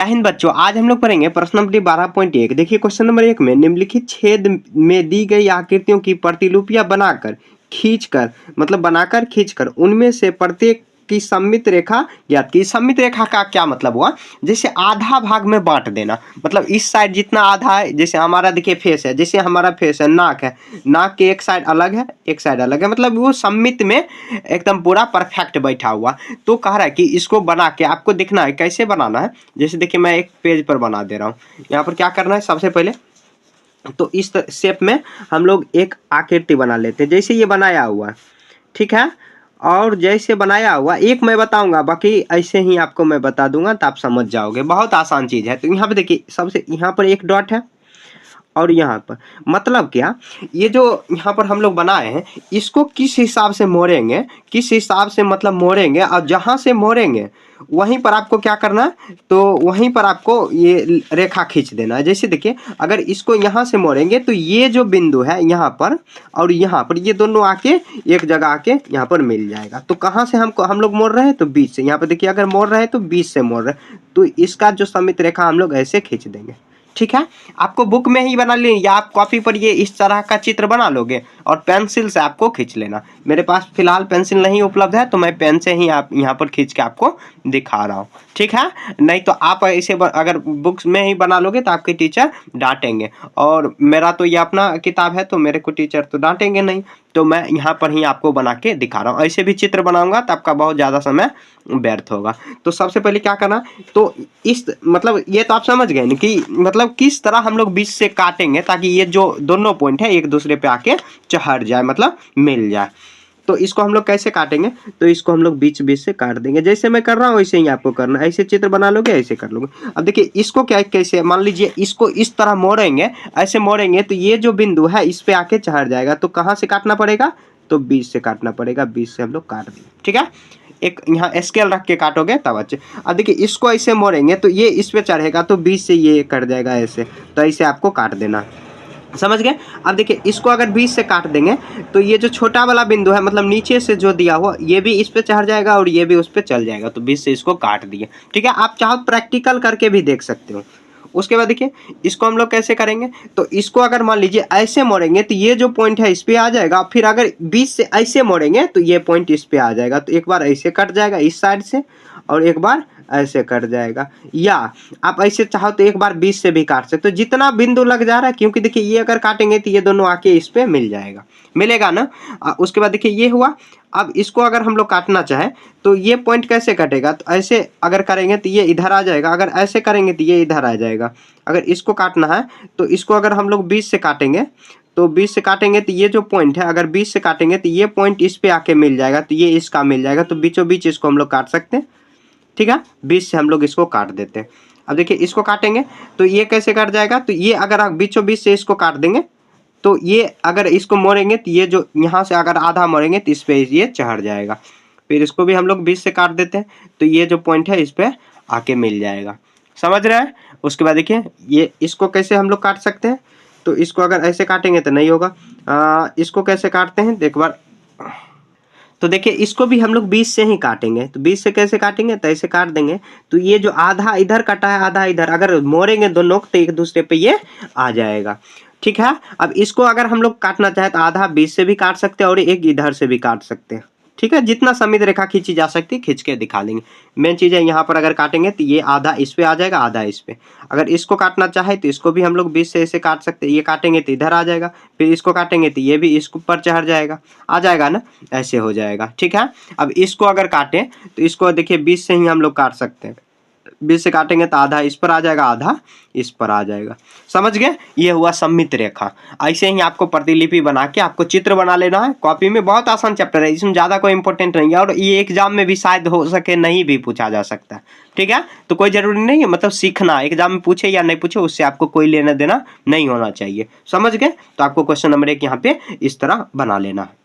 जय हिंद बच्चों, आज हम लोग पढ़ेंगे प्रश्न नंबर 12.1। देखिए क्वेश्चन नंबर 1 में निम्नलिखित छेद में दी गई आकृतियों की प्रतिलिपियां बनाकर खींचकर उनमें से प्रत्येक की सममित रेखा ज्ञात की। सममित रेखा का क्या मतलब हुआ? जैसे आधा भाग में बांट देना, मतलब इस साइड जितना आधा है, जैसे हमारा देखिए फेस है, जैसे हमारा फेस है, नाक है, नाक के एक साइड अलग है, एक साइड अलग है, मतलब वो सममित में एकदम पूरा परफेक्ट बैठा हुआ। तो कह रहा है कि इसको बना के आपको दिखना है कैसे बनाना है। जैसे देखिए मैं एक पेज पर बना दे रहा हूँ। यहाँ पर क्या करना है, सबसे पहले तो इस शेप में हम लोग एक आकृति बना लेते हैं, जैसे ये बनाया हुआ है, ठीक है। और जैसे बनाया हुआ एक मैं बताऊंगा, बाकी ऐसे ही आपको मैं बता दूंगा तो आप समझ जाओगे। बहुत आसान चीज है। तो यहाँ पे देखिए, सबसे यहाँ पर एक डॉट है और यहाँ पर मतलब क्या, ये जो यहाँ पर हम लोग बनाए हैं इसको किस हिसाब से मोड़ेंगे, किस हिसाब से मतलब मोड़ेंगे, और जहाँ से मोड़ेंगे वहीं पर आपको क्या करना है, तो वहीं पर आपको ये रेखा खींच देना है। जैसे देखिए, अगर इसको यहाँ से मोड़ेंगे तो ये जो बिंदु है यहाँ पर और यहाँ पर, ये दोनों आके एक जगह आके यहाँ पर मिल जाएगा। तो कहाँ से हम लोग मोड़ रहे हैं, तो बीच से। यहाँ पर देखिए, अगर मोड़ रहे हैं तो बीच से मोड़ रहे हैं, तो इसका जो सममित रेखा हम लोग ऐसे खींच देंगे, ठीक है। आपको बुक में ही बना लें या आप कॉपी पर ये इस तरह का चित्र बना लोगे और पेंसिल से आपको खींच लेना। मेरे पास फिलहाल पेंसिल नहीं उपलब्ध है, तो मैं पेन से ही आप यहाँ पर खींच के आपको दिखा रहा हूँ, ठीक है। नहीं तो आप ऐसे अगर बुक्स में ही बना लोगे तो आपके टीचर डांटेंगे, और मेरा तो ये अपना किताब है तो मेरे को टीचर तो डांटेंगे नहीं। तो मैं यहाँ पर ही आपको बना के दिखा रहा हूँ। ऐसे भी चित्र बनाऊंगा तो आपका बहुत ज़्यादा समय व्यर्थ होगा। तो सबसे पहले क्या करना, तो इस मतलब ये तो आप समझ गए ना कि मतलब किस तरह हम लोग बीच से काटेंगे ताकि ये जो दोनों पॉइंट है एक दूसरे पे आके चढ़ जाए, मतलब मिल जाए। तो इसको हम लोग कैसे काटेंगे, तो इसको हम लोग बीच बीच से काट देंगे। जैसे मैं कर रहा हूँ वैसे ही आपको करना है। ऐसे चित्र बना लोगे, ऐसे कर लोगे। अब देखिए इसको क्या, कैसे मान लीजिए इसको इस तरह मोड़ेंगे, ऐसे मोड़ेंगे तो ये जो बिंदु है इस पे आके चढ़ जाएगा। तो कहाँ से काटना पड़ेगा, तो बीच से काटना पड़ेगा। बीच से हम लोग काट देंगे, ठीक है। एक यहाँ स्केल रख के काटोगे तब अच्छे। अब देखिए इसको ऐसे मोड़ेंगे तो ये इस पे चढ़ेगा, तो बीच से ये कट जाएगा ऐसे। तो ऐसे आपको काट देना, समझ गए। अब देखिए इसको अगर बीच से काट देंगे तो ये जो छोटा वाला बिंदु है, मतलब नीचे से जो दिया हुआ, ये भी इस पे चढ़ जाएगा और ये भी उस पे चल जाएगा। तो बीच से इसको काट दिए, ठीक है। आप चाहो प्रैक्टिकल करके भी देख सकते हो। उसके बाद देखिए इसको हम लोग कैसे करेंगे, तो इसको अगर मान लीजिए ऐसे मोड़ेंगे तो ये जो पॉइंट है इस पे आ जाएगा। फिर अगर बीच से ऐसे मोड़ेंगे तो ये पॉइंट इस पे आ जाएगा। तो एक बार ऐसे कट जाएगा इस साइड से और एक बार ऐसे कट जाएगा, या आप ऐसे चाहो तो एक बार बीच से भी काट सकते हो, जितना बिंदु लग जा रहा है। क्योंकि देखिए ये अगर काटेंगे तो ये दोनों आके इस पे मिल जाएगा, मिलेगा ना। उसके बाद देखिए ये हुआ। अब इसको अगर हम लोग काटना चाहे तो ये पॉइंट कैसे कटेगा, तो ऐसे अगर करेंगे तो ये इधर आ जाएगा, अगर ऐसे करेंगे तो ये इधर आ जाएगा। अगर इसको काटना है तो इसको अगर हम लोग बीच से काटेंगे, तो बीच से काटेंगे तो ये जो पॉइंट है, अगर बीच से काटेंगे तो ये पॉइंट इस पे आके मिल जाएगा, तो ये इसका मिल जाएगा। तो बीचों बीच इसको हम लोग काट सकते हैं, ठीक है। बीच से हम लोग इसको काट देते हैं। अब देखिए इसको काटेंगे तो ये कैसे कट जाएगा, तो ये अगर आप बीचों बीच से इसको काट देंगे तो ये अगर इसको मोड़ेंगे तो ये जो यहाँ से अगर आधा मोड़ेंगे तो इस पे ये चढ़ जाएगा। फिर इसको भी हम लोग बीच से काट देते हैं, तो ये जो पॉइंट है इस पे आके मिल जाएगा, समझ रहे हैं। उसके बाद देखिए ये इसको कैसे हम लोग काट सकते हैं, तो इसको अगर ऐसे काटेंगे तो नहीं होगा। इसको कैसे काटते हैं, एक बार तो देखिए इसको भी हम लोग बीच से ही काटेंगे। तो बीच से कैसे काटेंगे, तो ऐसे काट देंगे। तो ये जो आधा इधर कटा है आधा इधर, अगर मोड़ेंगे दोनों तो एक दूसरे पे ये आ जाएगा, ठीक है। अब इसको अगर हम लोग काटना चाहे तो आधा बीच से भी काट सकते हैं और एक इधर से भी काट सकते हैं, ठीक है। जितना सममित रेखा खींची जा सकती है खींच के दिखा देंगे। मेन चीज़ है यहाँ पर अगर काटेंगे तो ये आधा इस पे आ जाएगा, आधा इस पे। अगर इसको काटना चाहे तो इसको भी हम लोग बीच से ऐसे काट सकते हैं। ये काटेंगे तो इधर आ जाएगा, फिर इसको काटेंगे तो ये भी इसके ऊपर चढ़ जाएगा, आ जाएगा ना, ऐसे हो जाएगा, ठीक है। अब इसको अगर काटें तो इसको देखिए बीच से ही हम लोग काट सकते हैं। बीच से काटेंगे तो आधा इस पर आ जाएगा, आधा इस पर आ जाएगा, समझ गए। ये हुआ सममित रेखा। ऐसे ही आपको प्रतिलिपि बना के आपको चित्र बना लेना है। कॉपी में बहुत आसान चैप्टर है, इसमें ज़्यादा कोई इंपॉर्टेंट नहीं है, और ये एग्जाम में भी शायद हो सके नहीं भी पूछा जा सकता है, ठीक है। तो कोई जरूरी नहीं है, मतलब सीखना, एग्जाम में पूछे या नहीं पूछे उससे आपको कोई लेना देना नहीं होना चाहिए, समझ गए। तो आपको क्वेश्चन नंबर 1 यहाँ पे इस तरह बना लेना है।